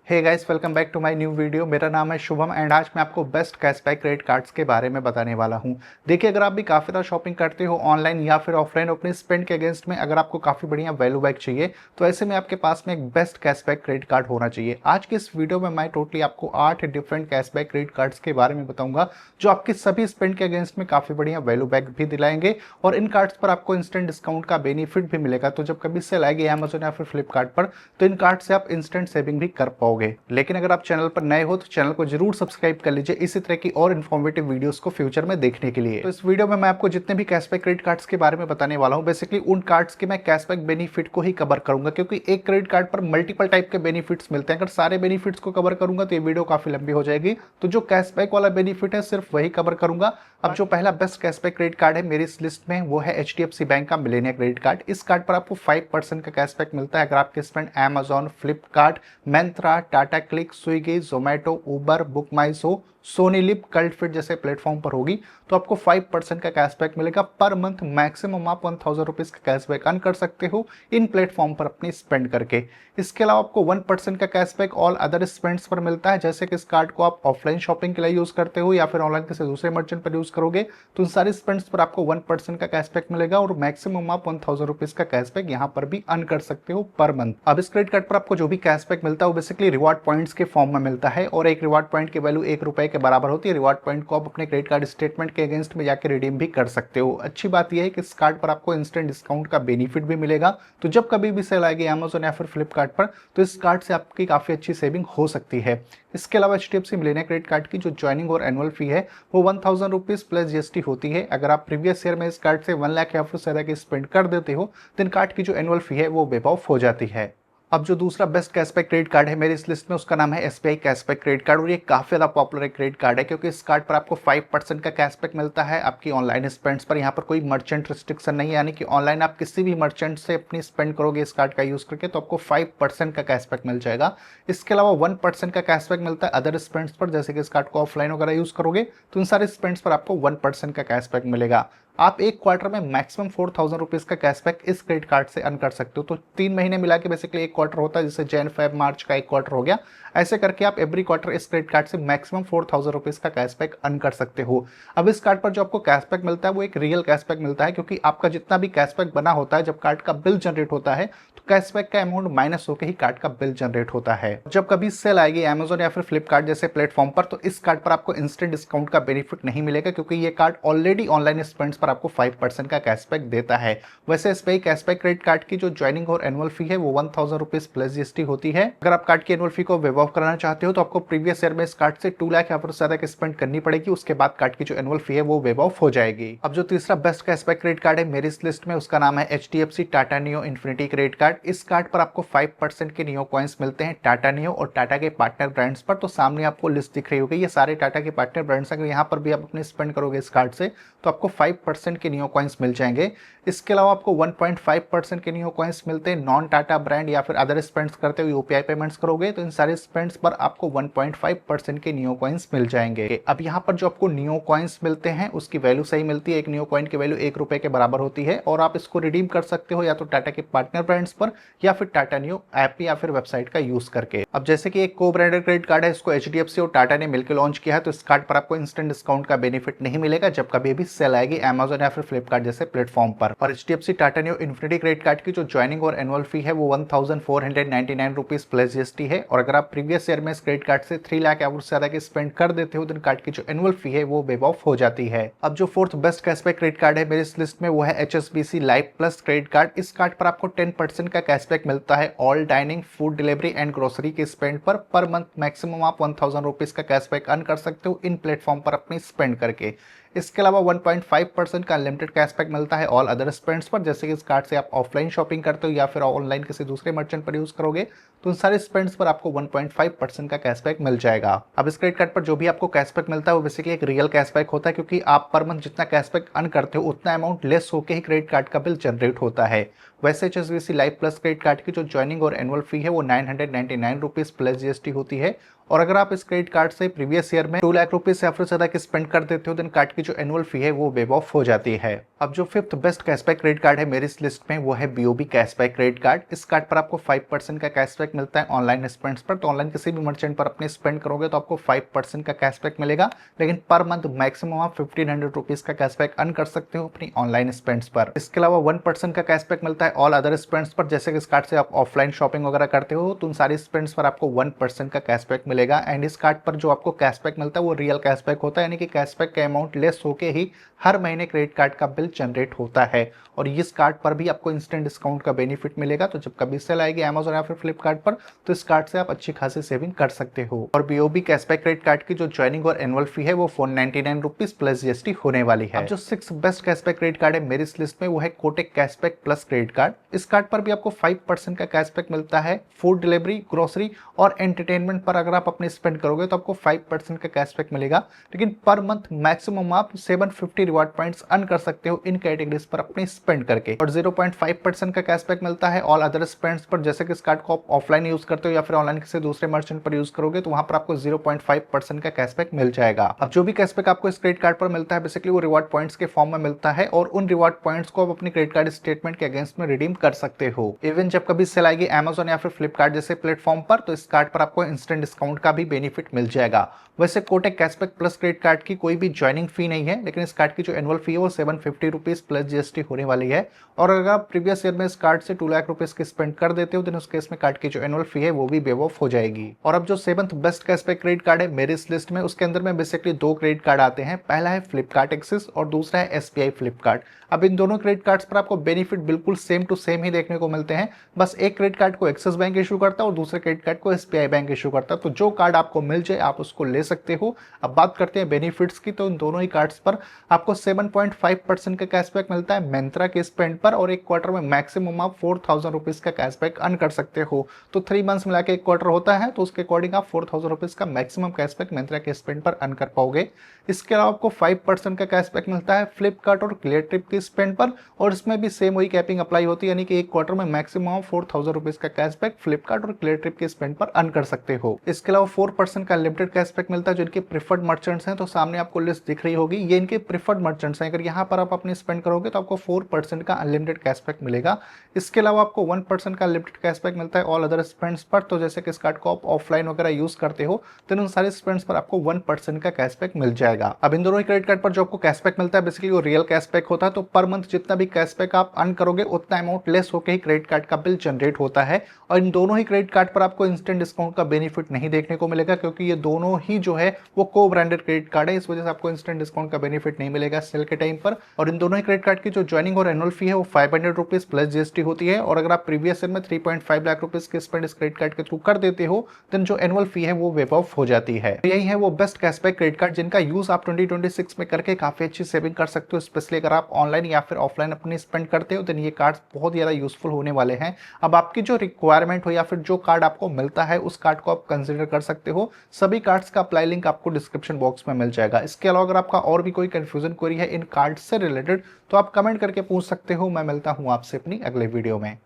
Hey guys, welcome back to my new video. मेरा नाम है शुभम एंड आज मैं आपको बेस्ट कैशबैक क्रेडिट कार्ड्स के बारे में बताने वाला हूं। देखिए, अगर आप भी काफ़ी ज़्यादा शॉपिंग करते हो ऑनलाइन या फिर ऑफलाइन, अपने स्पेंड के अगेंस्ट में अगर आपको काफ़ी बढ़िया वैल्यू बैक चाहिए तो ऐसे में आपके पास में एक बेस्ट कैशबैक क्रेडिट कार्ड होना चाहिए। आज की इस वीडियो में मैं टोटली आपको 8 डिफरेंट कैशबैक क्रेडिट कार्ड्स के बारे में बताऊंगा जो आपके सभी स्पेंड के अगेंस्ट में काफ़ी बढ़िया वैल्यू बैक भी दिलाएंगे और इन कार्ड्स पर आपको इंस्टेंट डिस्काउंट का बेनिफिट भी मिलेगा। तो जब कभी सेल आएगी अमेजोन या फिर फ्लिपकार्ट पर तो इन कार्ड से आप इंस्टेंट सेविंग भी कर पाओगे। लेकिन अगर आप चैनल पर नए हो तो चैनल को जरूर सब्सक्राइब कर लीजिए इसी तरह की और इन्फॉर्मेटिव वीडियोस को फ्यूचर में देखने के लिए। तो इस वीडियो में मैं आपको जितने भी कैशबैक क्रेडिट कार्ड्स के बारे में बताने वाला हूं, बेसिकली उन कार्ड्स के मैं कैशबैक बेनिफिट को ही कवर करूंगा, क्योंकि एक क्रेडिट कार्ड पर मल्टीपल टाइप के बेनिफिट्स मिलते हैं। अगर सारे बेनिफिट्स को कवर करूंगा तो ये वीडियो काफी लंबी हो जाएगी, तो जो कैशबैक वाला बेनिफिट है सिर्फ वही कवर करूंगा। अब जो पहला बेस्ट कैशबैक क्रेडिट कार्ड है मेरी इस लिस्ट में वो है HDFC बैंक का मिलेनिया क्रेडिट कार्ड। इस कार्ड पर आपको 5% का कैशबैक मिलता है अगर आपके spend Amazon, Flipkart, Myntra, Tata Cliq, Swiggy, Zomato, Uber, BookMyShow, Sony LIV, Cult Fit जैसे प्लेटफॉर्म पर होगी तो आपको 5% का कैशबैक मिलेगा पर मंथ। मैक्सिमम आप 1000 रुपीज का कैशबैक अर्न कर सकते हो इन प्लेटफॉर्म पर अपनी स्पेंड करके। इसके अलावा आपको 1% का कैशबैक ऑल अदर स्पेंड्स पर मिलता है, जैसे कि इस कार्ड को आप ऑफलाइन शॉपिंग के लिए यूज करते हो या फिर ऑनलाइन किसी दूसरे मर्चेंट पर यूज करोगे तो उन सारी स्पेंड्स पर आपको 1% का कैशबैक मिलेगा और मैक्सिमम आप 1000 रुपीज का कैशबैक यहाँ पर भी अर्न कर सकते हो पर मंथ। अब इस क्रेडिट कार्ड पर आपको जो भी कैशबैक मिलता है वो बेसिकली रिवॉर्ड पॉइंट्स के फॉर्म में मिलता है और एक रिवॉर्ड पॉइंट की वैल्यू ₹1 के बराबर होती है। रिवॉर्ड पॉइंट को आप अपने क्रेडिट कार्ड स्टेटमेंट के अगेंस्ट में जाकर रिडीम भी कर सकते हो। अच्छी बात यह है कि इस कार्ड पर आपको इंस्टेंट डिस्काउंट का बेनिफिट भी मिलेगा, तो जब कभी भी सेल आएगी अमेजोन या फिर फ्लिपकार्ट पर तो इस कार्ड से आपकी काफी अच्छी सेविंग हो सकती है। इसके अलावा HDFC मिलेनिया क्रेडिट कार्ड की जो ज्वाइनिंग और एनुअल फी है वो 1000 रुपीज प्लस GST होती है। अगर आप प्रीवियस ईयर में इस कार्ड से 1 लाख या फिर ज्यादा की स्पेंड कर देते हो तो इन कार्ड की जो एनुअल फी है वो वेव ऑफ हो जाती है। अब जो दूसरा बेस्ट कैशबैक क्रेडिट कार्ड है मेरी इस लिस्ट में उसका नाम है SBI कैशबैक क्रेडिट कार्ड और ये काफी ज्यादा पॉपुलर एक क्रेडिट कार्ड है, क्योंकि इस कार्ड पर आपको 5% का कैशबैक मिलता है आपकी ऑनलाइन स्पेंड्स पर। यहाँ पर कोई मर्चेंट रिस्ट्रिक्शन नहीं है, यानी कि ऑनलाइन आप किसी भी मर्चेंट से अपनी स्पेंड करोगे इस कार्ड का यूज करके तो आपको 5% का कैशबैक मिल जाएगा। इसके अलावा 1% का कैशबैक मिलता है अदर स्पेंड्स पर, जैसे कि इस कार्ड को ऑफलाइन वगैरह यूज करोगे तो उन सारे स्पेंड्स पर आपको 1% का कैशबैक मिलेगा। आप एक क्वार्टर में मैक्सिमम 4000 रुपीज का कैशबैक इस क्रेडिट कार्ड से अर्न कर सकते हो। तो 3 महीने मिला के बेसिकली एक क्वार्टर होता है, जैसे जैन फेब मार्च का एक क्वार्टर हो गया। ऐसे करके आप एवरी क्वार्टर इस क्रेडिट कार्ड से मैक्सिमम 4000 रुपीज का कैशबैक अर्न कर सकते हो। अब इस कार्ड पर जो आपको कैशबैक मिलता है वो एक रियल कैशबैक मिलता है, क्योंकि आपका जितना भी कैशबैक बना होता है जब कार्ड का बिल जनरेट होता है तो कैशबैक का अमाउंट माइनस होकर ही कार्ड का बिल जनरेट होता है। जब कभी सेल आएगी अमेजोन या फिर फ्लिपकार्ट जैसे प्लेटफॉर्म पर तो इस कार्ड पर आपको इंस्टेंट डिस्काउंट का बेनिफिट नहीं मिलेगा, क्योंकि ये कार्ड ऑलरेडी ऑनलाइन स्पेंड्स पर आपको 5% का कैशबैक देता है। वैसे SBI कैशबैक क्रेडिट कार्ड की जो ज्वाइनिंग और एनुअल फी है वो 1000 रुपीज प्लस GST होती है। अगर आप कार्ड की एनुअल फी को वेव ऑफ कराना चाहते हो तो आपको प्रीवियस ईयर में इस कार्ड से 2 लाख या फिर ज्यादा की स्पेंड करनी पड़ेगी, उसके बाद कार्ड की जो एनुअल फी है वो वेव ऑफ हो जाएगी। अब जो तीसरा बेस्ट कैशबैक क्रेडिट कार्ड है मेरी इस लिस्ट में उसका नाम है HDFC Tata neo infinity credit card. इस कार्ड पर आपको 5% के नियो कॉइन्स मिलते हैं टाटा नियो और टाटा के पार्टनर ब्रांड्स पर। तो सामने आपको लिस्ट दिख रही होगी, ये सारे टाटा के पार्टनर ब्रांड्स। अगर यहाँ पर भी आप अपने स्पेंड करोगे इस कार्ड से तो आपको 5% के नियो कॉइन्स मिल जाएंगे। इसके अलावा आपको 1.5% के नियो कॉइन्स मिलते हैं नॉन टाटा ब्रांड या फिर अदर स्पेंड्स करते हुए UPI पेमेंट्स करोगे तो इन सारे स्पेंड्स पर आपको 1.5% के नियो कॉइन्स मिल जाएंगे। अब यहाँ पर जो आपको नियो कॉइन्स मिलते हैं उसकी वैल्यू सही मिलती है। एक नियो कॉइन की वैल्यू ₹1 के बराबर होती है और आप इसको रिडीम कर सकते हो या तो टाटा के पार्टनर ब्रांड्स पर या फिर टाटा नियो ऐप या फिर वेबसाइट का यूज करके। अब जैसे कि एक को ब्रांडेड क्रेडिट कार्ड है, इसको HDFC और टाटा ने मिलकर लॉन्च किया है, तो इस कार्ड पर आपको इंस्टेंट डिस्काउंट का बेनिफिट नहीं मिलेगा जब कभी भी सेल आएगी अमेजोन या फिर फ्लिपकार्ट जैसे प्लेटफॉर्म पर। और HDFC Tata neo infinity credit card की जो ज्वाइनिंग और एनुअल फी है वो 1499 रुपीज प्लस GST है। और अगर आप प्रीवियस ईयर में इस क्रेडिट कार्ड से 3 लाख या उससे ज्यादा की स्पेंड कर देते हो तो कार्ड की जो एनुअल फी है वो वेव ऑफ हो जाती है। अब जो fourth best cashback credit card है मेरी इस लिस्ट में वो है HSBC life plus credit card. इस कार्ड पर आपको 10% का कैशबैक मिलता है all dining, food delivery and grocery के स्पेंड पर मंथ मैक्सिमम आप 1000 रुपीज का कैशबैक अर्न कर सकते हो इन प्लेटफॉर्म पर अपनी स्पेंड करके। इसके अलावा 1.5% का अनलिमिटेड कैशबैक मिलता है ऑल अदर स्पेंड्स पर, जैसे कि इस कार्ड से आप ऑफलाइन शॉपिंग करते हो या फिर ऑनलाइन किसी दूसरे मर्चेंट पर यूज करोगे तो उन सारे स्पेंड्स पर आपको 1.5% का कैशबैक मिल जाएगा। अब इस क्रेडिट कार्ड पर जो भी आपको कैशबैक मिलता है वो बेसिकली एक रियल कैशबैक होता है, क्योंकि आप पर मंथ जितना कैशबैक अर्न करते हो उतना अमाउंट लेस होकर ही क्रेडिट कार्ड का बिल जनरेट होता है। वैसे HSBC life plus credit card की जो ज्वाइनिंग और एनुअल फी है वो 999 रुपीज प्लस GST होती है। और अगर आप इस क्रेडिट कार्ड से प्रीवियस ईयर में 2 लाख रुपीज या फिर ज्यादा की स्पेंड कर देते हो तो कार्ड की जो एनुअल फी है वो वेव ऑफ हो जाती है। अब जो fifth best cashback credit card है मेरी इस लिस्ट में वो है बीओबी कैशबैक क्रेडिट कार्ड। इस कार्ड पर आपको 5% का कैशबैक मिलता है ऑनलाइन स्पेंड्स पर। तो ऑनलाइन किसी भी मर्चेंट पर अपने स्पेंड करोगे तो आपको 5% का कैशबैक मिलेगा, लेकिन पर मंथ मैक्सिमम आप 1500 रुपीज का कैशबैक अर्न कर सकते हो अपनी ऑनलाइन स्पेंड्स पर। इसके अलावा 1% का कैशबैक मिलता है ऑल अदर स्पेंड्स पर। जैसे कि इस कार्ड से आप ऑफलाइन शॉपिंग वगैरह करते हो तो उन सारी स्पेंड्स पर आपको 1% का कैशबैक मिलेगा। एंड इस कार्ड पर जो आपको कैशबैक मिलता है वो रियल कैशबैक होता है, यानी कि कैशबैक का अमाउंट लेस होके ही हर महीने क्रेडिट कार्ड का बिल जनरेट होता है। और इस कार्ड पर भी आपको इंस्टेंट डिस्काउंट का बेनिफिट मिलेगा। तो जब कभी सेल आएगी अमेजोन या फिर फ्लिपकार्ट पर तो इस कार्ड से आप अच्छी खासी सेविंग कर सकते हो। और बीओबी कैशबैक क्रेडिट कार्ड की जो ज्वाइनिंग और एनुअल फी है वो 499 रुपीज प्लस जीएसटी होने वाली है। अब जो 6 बेस्ट कैशबैक क्रेडिट कार्ड है मेरी इस लिस्ट में वो है Kotak cashback plus credit card. इस कार्ड पर भी आपको 5% का कैशबैक मिलता है फूड डिलीवरी, ग्रोसरी और एंटरटेनमेंट पर। अगर आप अपने स्पेंड करोगे तो आपको 5% का कैशबैक मिलेगा, लेकिन पर मंथ मैक्सिमम आप 750 रिवार्ड पॉइंट्स अर्न कर सकते हो इन कैटेगरीज पर अपने स्पेंड करके। और 0.5% का कैशबैक मिलता है ऑल अदर स्पेंड्स पर। जैसे कि इस कार्ड को आप ऑफलाइन यूज करते हो या फिर ऑनलाइन किसी दूसरे मर्चेंट पर यूज करोगे तो वहां पर आपको 0.5% का कैशबैक मिल जाएगा। अब जो भी कैशबैक आपको इस क्रेडिट कार्ड पर मिलता है बेसिकली वो रिवार्ड पॉइंट्स के फॉर्म में मिलता है, और उन रिवार्ड पॉइंट्स को आप अपने क्रेडिट कार्ड स्टेटमेंट के अगेंस्ट में रिडीम कर सकते हो। इवन जब कभी सेल आएगी अमेजोन या फिर फ्लिपकार्ट जैसे प्लेटफॉर्म पर तो इस कार्ड पर आपको इंस्टेंट डिस्काउंट का भी बेनिफिट मिल जाएगा। वैसे Kotak cashback plus credit card की कोई भी ज्वाइनिंग फी नहीं है, लेकिन इस कार्ड की जो एनुअल फी है वो 750 रुपीज प्लस जीएसटी होने वाली है। और अगर आप प्रीवियस ईयर में इस कार्ड से 2 लाख रुपीज की स्पेंड कर देते हो तो उस केस में कार्ड की जो एनुअल फी है वो भी वेव ऑफ हो जाएगी। और अब जो 7th best cashback credit card है मेरे इस लिस्ट में उसके अंदर में बेसिकली 2 क्रेडिट कार्ड आते हैं। पहला है फ्लिपकार्ट एक्सिस और दूसरा है एसबीआई फ्लिपकार्ट। अब इन दोनों क्रेडिट कार्ड्स पर आपको बेनिफिट बिल्कुल सेम टू सेम ही देखने को मिलते हैं, बस एक क्रेडिट कार्ड को एक्सिस बैंक इशू करता है और दूसरे क्रेडिट कार्ड को एसबीआई बैंक इशू करता है। तो जो कार्ड आपको मिल जाए आप उसको ले सकते हो। अब बात करते हैं बेनिफिट्स की, तो इन दोनों ही कार्ड्स पर आपको 7.5% का कैशबैक मिलता है मिंत्रा के स्पेंड पर, और एक क्वार्टर में मैक्सिमम आप 4000 रुपीज का कैशबैक अर्न कर सकते हो। तो 3 मंथ्स मिला के एक क्वार्टर होता है, तो उसके अकॉर्डिंग आप 4000 रुपीज का मैक्सिमम कैशबैक मिंत्रा के स्पेंड पर अर्न कर पाओगे। इसके अलावा आपको 5% का कैशबैक मिलता है फ्लिपकार्ट और क्लियर ट्रिप के स्पेंड पर, और इसमें भी सेम वही कैपिंग अप्लाई होती है, यानी कि एक क्वार्टर में मैक्सिमम 4000 रुपीज का कैशबैक फ्लिपकार्ट और क्लियर ट्रिप के स्पेंड पर अर्न कर सकते हो। इसके अलावा 4% का लिमिटेड कैशबैक मिलता है जो इनके प्रीफर्ड मर्चेंट्स हैं। तो सामने आपको लिस्ट दिख रही होगी, ये इनके प्रीफर्ड मर्चेंट्स हैं। अगर यहाँ पर आप अपने स्पेंड करोगे तो आपको 4% का अनलिमिटेड कैशबैक मिलेगा। इसके अलावा आपको 1% का लिमिटेड कैशबैक मिलता है ऑल अदर स्पेंड्स पर। तो जैसे कि इस कार्ड को आप ऑफलाइन वगैरह यूज करते हो तो उन सारे स्पेंड्स पर आपको 1% का कैशबैक मिल जाएगा। अब इन दोनों क्रेडिट कार्ड पर जो आपको कैशबैक मिलता है बेसिकली वो रियल कैशबैक होता है। तो पर मंथ जितना भी कैशबैक आप अर्न करोगे उतना अमाउंट लेस होकर ही क्रेडिट कार्ड का बिल जनरेट होता है। और इन दोनों ही क्रेडिट कार्ड पर आपको इंस्टेंट डिस्काउंट का बेनिफिट नहीं देखने को मिलेगा, क्योंकि ये दोनों ही जो है वो को ब्रांडेड क्रेडिट कार्ड है। इस वजह से आपको इंस्टेंट डिस्काउंट का बेनिफिट नहीं मिलेगा सेल के टाइम पर। और इन दोनों ही क्रेडिट कार्ड की जो ज्वाइनिंग और एनुअल फी है वो 500 रुपीज प्लस जीएसटी होती है। और अगर आप प्रीवियस ईयर में 3.5 लाख रुपीज के स्पेंड इस क्रेडिट कार्ड के थ्रू कर देते हो देन जो एनुअल फी है वो वेव ऑफ हो जाती है। तो यही है वो बेस्ट कैशबैक क्रेडिट कार्ड जिनका यूज आप 2026 में करके काफी अच्छी सेविंग कर सकते हो। स्पेशली अगर आप ऑनलाइन या फिर ऑफलाइन अपनी स्पेंड करते हो देन ये कार्ड्स बहुत ज्यादा यूजफुल होने वाले हैं। अब आपकी जो रिक्वायरमेंट हो या फिर जो कार्ड आपको मिलता है उस कार्ड को आप कंसिडर कर सकते हो। सभी कार्ड्स का अप्लाई लिंक आपको डिस्क्रिप्शन बॉक्स में मिल जाएगा। इसके अलावा अगर आपका और भी कोई कंफ्यूजन क्वेरी है इन कार्ड से रिलेटेड तो आप कमेंट करके पूछ सकते हो। मैं मिलता हूं आपसे अपनी अगले वीडियो में।